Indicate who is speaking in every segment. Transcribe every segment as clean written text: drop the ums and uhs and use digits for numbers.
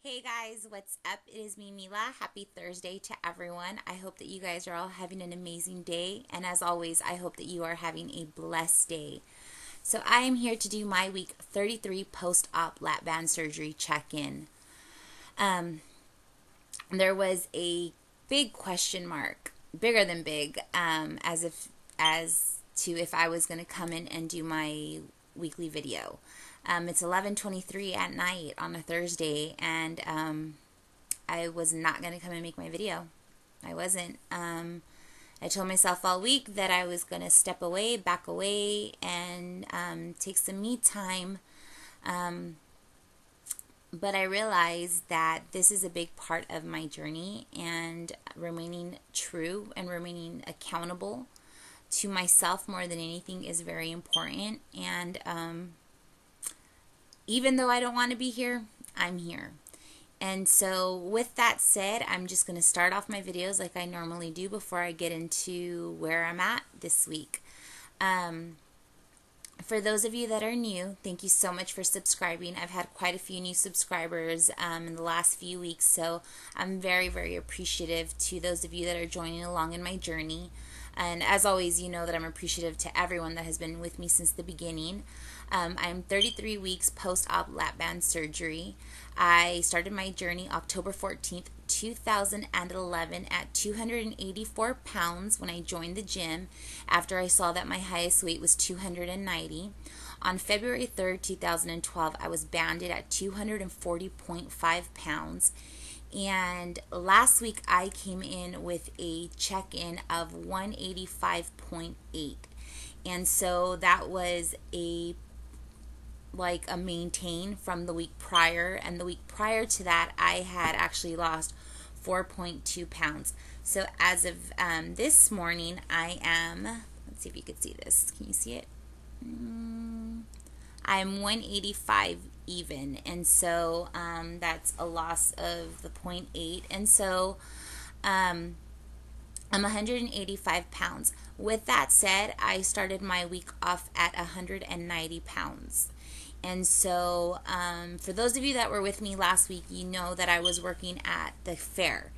Speaker 1: Hey guys, what's up? It is me, Mila. Happy Thursday to everyone. I hope that you guys are all having an amazing day. And as always, I hope that you are having a blessed day. So I am here to do my week 33 post-op lap band surgery check-in. There was a big question mark, bigger than big, as to if I was going to come in and do my weekly video. It's 11:23 at night on a Thursday, and I was not going to come and make my video. I wasn't. I told myself all week that I was going to step away, back away, and take some me time. But I realized that this is a big part of my journey, and remaining true and remaining accountable to myself more than anything is very important. And even though I don't want to be here, I'm here. And so with that said, I'm just going to start off my videos like I normally do before I get into where I'm at this week. For those of you that are new, thank you so much for subscribing. I've had quite a few new subscribers in the last few weeks, so I'm very, very appreciative to those of you that are joining along in my journey. And as always, you know that I'm appreciative to everyone that has been with me since the beginning. I'm 33 weeks post-op lap band surgery. I started my journey October 14th, 2011 at 284 pounds when I joined the gym after I saw that my highest weight was 290. On February 3rd, 2012, I was banded at 240.5 pounds. And last week I came in with a check-in of 185.8. And so that was a maintain from the week prior, and the week prior to that I had actually lost 4.2 pounds. So as of this morning, I am, let's see if you could see this. Can you see it? I'm 185 even, and so that's a loss of the 0.8, and so I'm 185 pounds. With that said, I started my week off at 190 pounds. And so for those of you that were with me last week, you know that I was working at the fair.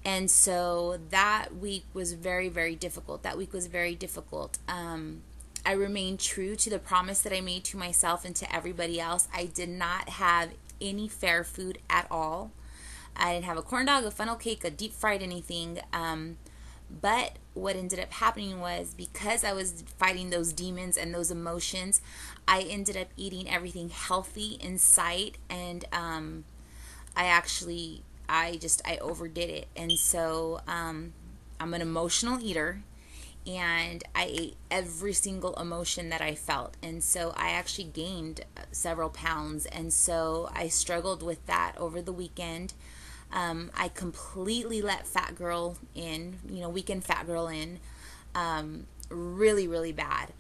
Speaker 1: And so that week was very, very difficult. That week was very difficult. I remained true to the promise that I made to myself and to everybody else. I did not have any fair food at all. I didn't have a corn dog, a funnel cake, a deep fried anything. But what ended up happening was, because I was fighting those demons and those emotions, I ended up eating everything healthy in sight, and I overdid it. And so I'm an emotional eater, and I ate every single emotion that I felt, and so I actually gained several pounds, and so I struggled with that over the weekend. I completely let fat girl in, weekend fat girl in, really, really bad.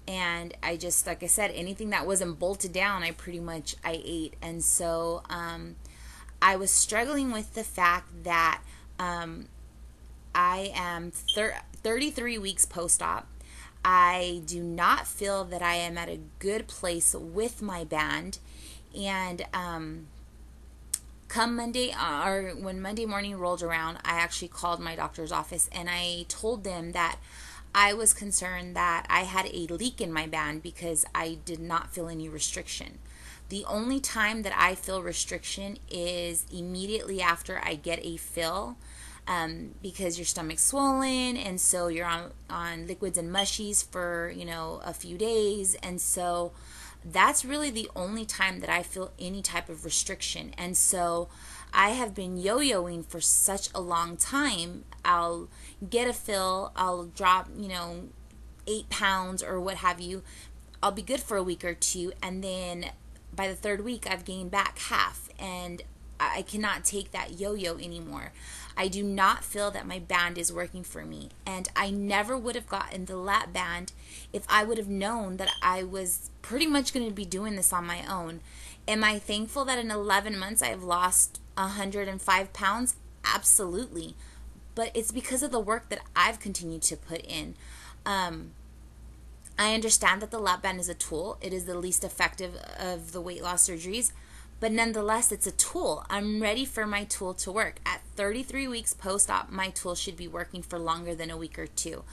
Speaker 1: And I just, like I said, anything that wasn't bolted down, I ate. And so I was struggling with the fact that I am 33 weeks post-op. I do not feel that I am at a good place with my band. And come Monday, or when Monday morning rolled around, I actually called my doctor's office and I told them that I was concerned that I had a leak in my band because I did not feel any restriction. The only time that I feel restriction is immediately after I get a fill, because your stomach's swollen, and so you're on liquids and mushies for a few days, and so that's really the only time that I feel any type of restriction. And so I have been yo-yoing for such a long time. I'll get a fill, I'll drop 8 pounds or what have you. I'll be good for a week or two, and then by the third week I've gained back half, and I cannot take that yo-yo anymore. I do not feel that my band is working for me, and I never would have gotten the lap band if I would have known that I was pretty much going to be doing this on my own. Am I thankful that in 11 months I have lost 105 pounds? Absolutely. But it's because of the work that I've continued to put in. I understand that the lap band is a tool. It is the least effective of the weight loss surgeries, But nonetheless, it's a tool. I'm ready for my tool to work. At 33 weeks post-op, my tool should be working for longer than a week or two.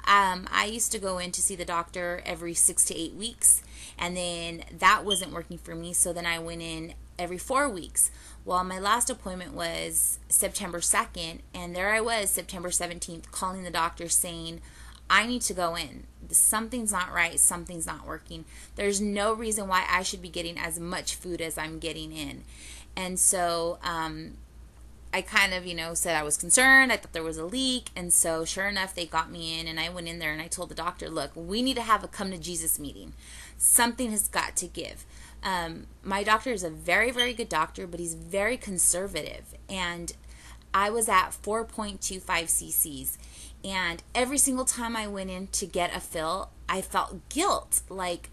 Speaker 1: I used to go in to see the doctor every 6 to 8 weeks, and then that wasn't working for me, so then I went in every 4 weeks. Well, my last appointment was September 2nd, and there I was, September 17th, calling the doctor saying, I need to go in. Something's not right. Something's not working. There's no reason why I should be getting as much food as I'm getting in. And so I kind of, said I was concerned. I thought there was a leak. And so sure enough, they got me in, and I went in there and I told the doctor, look, we need to have a come to Jesus meeting. Something has got to give. My doctor is a very, very good doctor, but he's very conservative. And I was at 4.25 cc's. And every single time I went in to get a fill, I felt guilt, like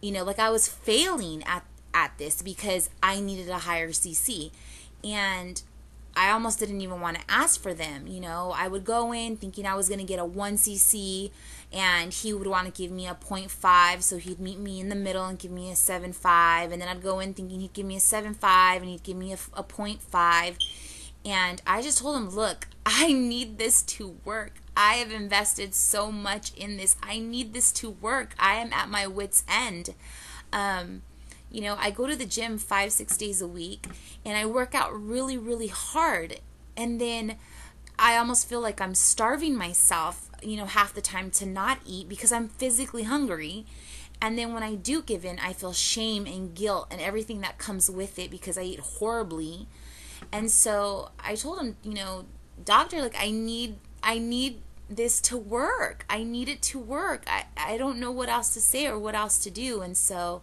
Speaker 1: I was failing at this because I needed a higher cc. And I almost didn't even want to ask for them. I would go in thinking I was going to get a 1 cc, and he would want to give me a 0.5, so he'd meet me in the middle and give me a 7.5, and then I'd go in thinking he'd give me a 7.5, and he'd give me a 0.5. And I just told him, look, I need this to work. I have invested so much in this. I need this to work. I am at my wit's end. I go to the gym 5-6 days a week, and I work out really, really hard. And then I almost feel like I'm starving myself, half the time to not eat because I'm physically hungry. And then when I do give in, I feel shame and guilt and everything that comes with it because I eat horribly. And so I told him, doctor, like I need this to work. I need it to work. I don't know what else to say or what else to do. And so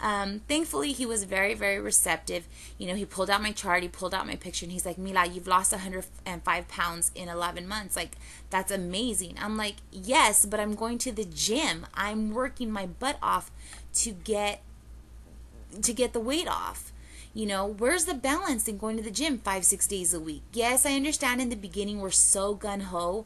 Speaker 1: thankfully he was very, very receptive. He pulled out my chart, he pulled out my picture, and he's like, Mila, you've lost 105 pounds in 11 months. Like, that's amazing. I'm like, yes, but I'm going to the gym. I'm working my butt off to get the weight off. Where's the balance in going to the gym 5-6 days a week? Yes, I understand in the beginning we're so gun-ho,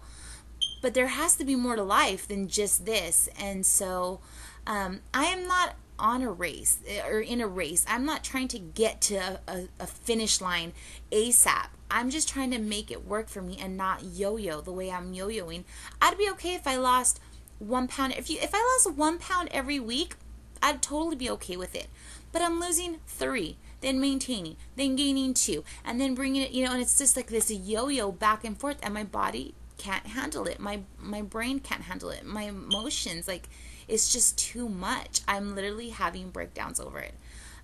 Speaker 1: but there has to be more to life than just this. And so I am not on a race or in a race. I'm not trying to get to a finish line ASAP. I'm just trying to make it work for me and not yo-yo the way I'm yo-yoing. I'd be okay if I lost 1 pound. If I lost 1 pound every week, I'd totally be okay with it. But I'm losing 3, then maintaining, then gaining 2, and then bringing it, and it's just like this yo-yo back and forth, and my body can't handle it. My brain can't handle it. My emotions, like, it's just too much. I'm literally having breakdowns over it.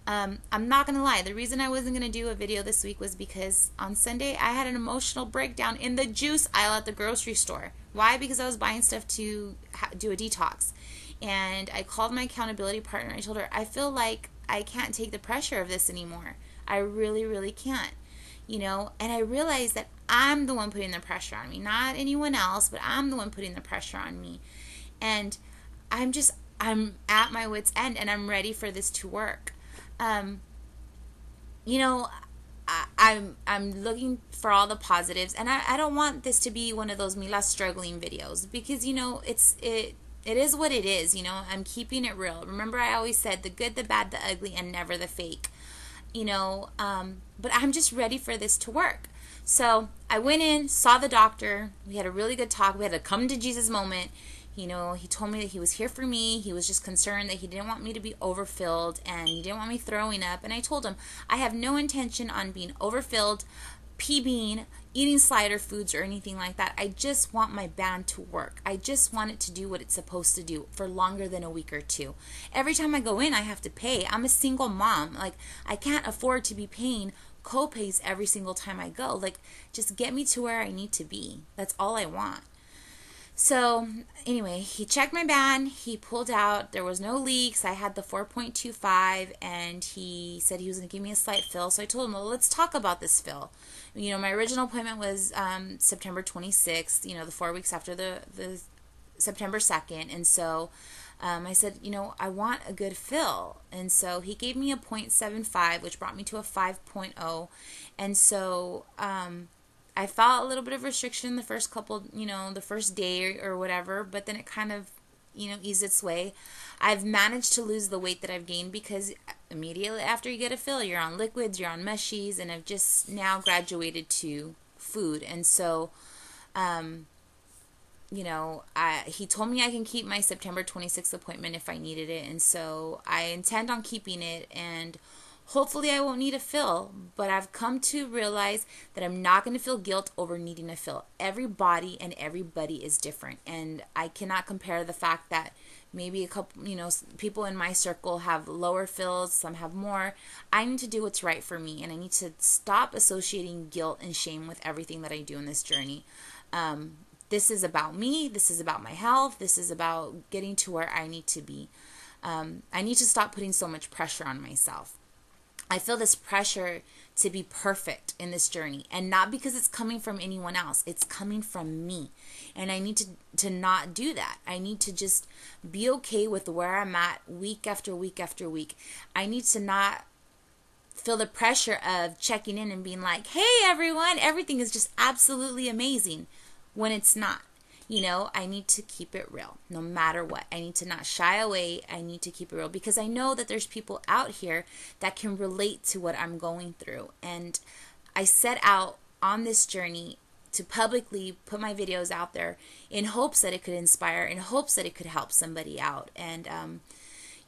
Speaker 1: I'm not going to lie. The reason I wasn't going to do a video this week was because on Sunday I had an emotional breakdown in the juice aisle at the grocery store. Why? Because I was buying stuff to do a detox. And I called my accountability partner. I told her, I feel like I can't take the pressure of this anymore. I really, really can't. And I realized that I'm the one putting the pressure on me, not anyone else, but I'm the one putting the pressure on me. And I'm at my wit's end, and I'm ready for this to work. I'm looking for all the positives, and I don't want this to be one of those Mila struggling videos, because it is what it is. I'm keeping it real. Remember, I always said the good, the bad, the ugly, and never the fake. But I'm just ready for this to work. So I went in, saw the doctor. We had a really good talk. We had a come to Jesus moment. He told me that he was here for me. He was just concerned that he didn't want me to be overfilled, and he didn't want me throwing up. And I told him I have no intention on being overfilled, PBing, eating slider foods or anything like that. I just want my band to work. I just want it to do what it's supposed to do for longer than a week or two. Every time I go in, I have to pay. I'm a single mom. Like, I can't afford to be paying co-pays every single time I go. Like, just get me to where I need to be. That's all I want. So anyway, he checked my band. He pulled out. There was no leaks. I had the 4.25, and he said he was going to give me a slight fill. So I told him, well, let's talk about this fill. My original appointment was September 26th, the 4 weeks after the September 2nd. And so I said, I want a good fill. And so he gave me a 0.75, which brought me to a 5.0. And so I felt a little bit of restriction the first couple, the first day or whatever, but then it kind of, eased its way. I've managed to lose the weight that I've gained because immediately after you get a fill, you're on liquids, you're on mushies, and I've just now graduated to food. And so, you know, he told me I can keep my September 26th appointment if I needed it. And so I intend on keeping it, and hopefully I won't need a fill. But I've come to realize that I'm not going to feel guilt over needing a fill. Every body and everybody is different. And I cannot compare the fact that maybe a couple, you know, people in my circle have lower fills, some have more. I need to do what's right for me, and I need to stop associating guilt and shame with everything that I do in this journey. This is about me. This is about my health. This is about getting to where I need to be. I need to stop putting so much pressure on myself. I feel this pressure to be perfect in this journey, and not because it's coming from anyone else. It's coming from me, and I need to not do that. I need to just be okay with where I'm at week after week after week. I need to not feel the pressure of checking in and being like, hey everyone, everything is just absolutely amazing, when it's not. You know, I need to keep it real no matter what. I need to not shy away. I need to keep it real because I know that there's people out here that can relate to what I'm going through. And I set out on this journey to publicly put my videos out there in hopes that it could inspire, in hopes that it could help somebody out. And,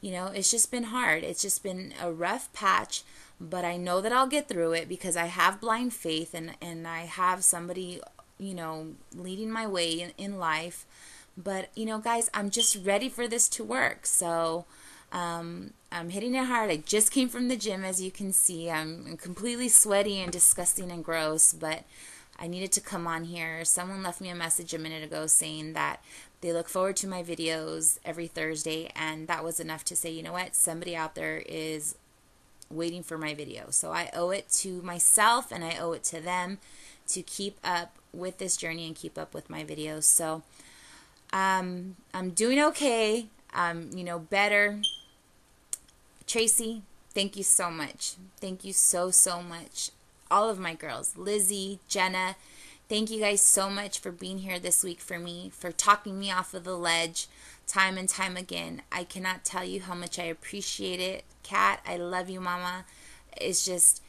Speaker 1: you know, it's just been hard. It's just been a rough patch, but I know that I'll get through it because I have blind faith, and I have somebody, you know, leading my way in life. But, you know, guys, I'm just ready for this to work. So I'm hitting it hard. I just came from the gym, as you can see. I'm completely sweaty and disgusting and gross, but I needed to come on here. Someone left me a message a minute ago saying that they look forward to my videos every Thursday, and that was enough to say, you know what, somebody out there is waiting for my video. So I owe it to myself, and I owe it to them to keep up with this journey and keep up with my videos. So I'm doing okay. You know, better. Tracy, thank you so much. Thank you so much. All of my girls, Lizzie, Jenna, thank you guys so much for being here this week for me, for talking me off of the ledge time and time again. I cannot tell you how much I appreciate it. Kat, I love you, mama. It's just,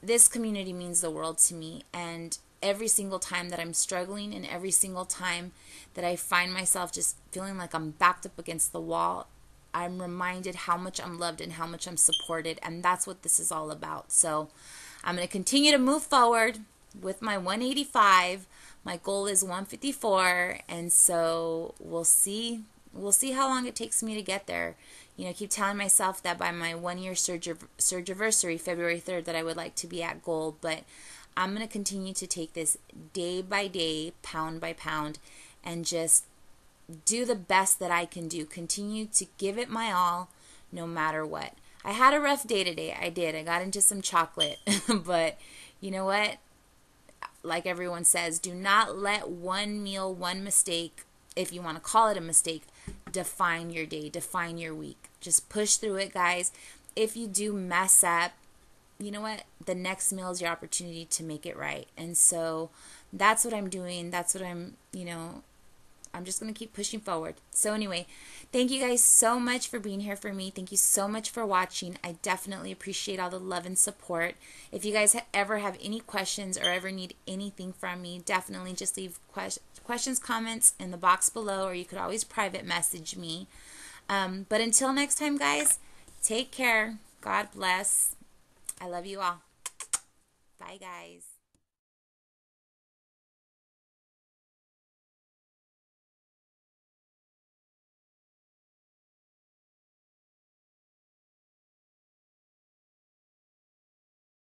Speaker 1: this community means the world to me, and every single time that I'm struggling, and every single time that I find myself just feeling like I'm backed up against the wall, I'm reminded how much I'm loved and how much I'm supported, and that's what this is all about. So I'm going to continue to move forward with my 185. My goal is 154, and so we'll see how long it takes me to get there. You know, I keep telling myself that by my 1-year surge anniversary, February 3rd, that I would like to be at goal, but I'm going to continue to take this day by day, pound by pound, and just do the best that I can do. Continue to give it my all, no matter what. I had a rough day today. I did. I got into some chocolate, but you know what? Like everyone says, do not let one meal, one mistake, if you want to call it a mistake, define your day, define your week. Just push through it, guys. If you do mess up, you know what? The next meal is your opportunity to make it right. And so that's what I'm doing. That's what I'm, you know, I'm just going to keep pushing forward. So anyway, thank you guys so much for being here for me. Thank you so much for watching. I definitely appreciate all the love and support. If you guys ever have any questions or ever need anything from me, definitely just leave questions, comments in the box below, or you could always private message me. But until next time, guys, take care. God bless. I love you all. Bye, guys.